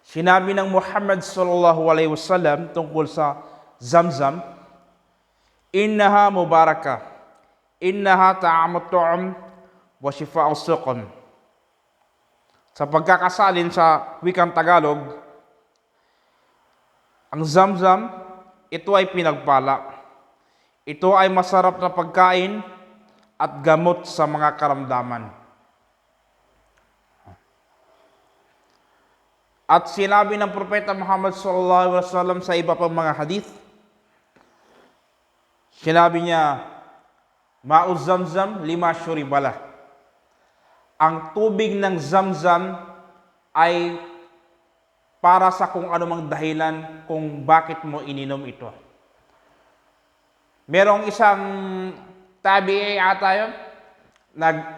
Sinabi ng Muhammad sallallahu alaihi wasallam tungkol sa Zamzam, "Innaha mubarakah, innaha ta'amut tu'am wa shifa'us suqam." Sa pagkakasalin sa wikang Tagalog, ang Zamzam, ito ay pinagpala. Ito ay masarap na pagkain at gamot sa mga karamdaman. At sinabi ng Propeta Muhammad sallallahu alaihi wasallam sa iba pang mga hadith, sinabi niya, "Ma'uz Zamzam lima syuribala." Ang tubig ng Zamzam ay para sa kung anumang dahilan kung bakit mo ininom ito. Merong isang tabi'i ata yun,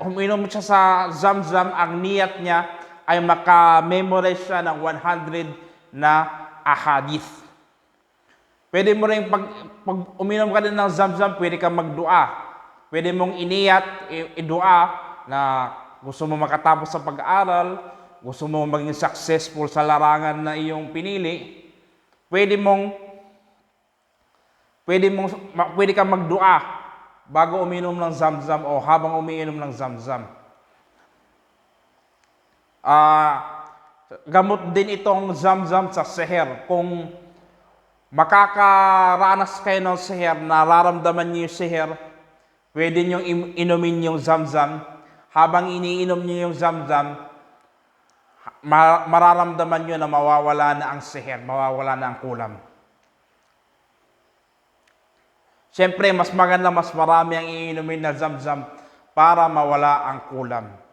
uminom siya sa Zamzam, ang niyat niya ay maka-memorize siya ng 100 na ahadith. Pwede mo rin pag uminom ka din ng Zamzam, pwede kang magdua. Pwede mong iniyat, idua na gusto mo makatapos sa pag-aaral, gusto mo maging successful sa larangan na iyong pinili. Pwede kang magdua bago uminom ng Zamzam o habang umiinom ng Zamzam. Gamot din itong Zamzam sa seher. Kung makakaranas kayo ng seher, nararamdaman niyo yung seher, pwede niyo inumin yung Zamzam. Habang iniinom niyo yung Zamzam, mararamdaman niyo na mawawala na ang seher, mawawala na ang kulam. Siyempre, mas maganda, mas marami ang iinumin na Zamzam para mawala ang kulam.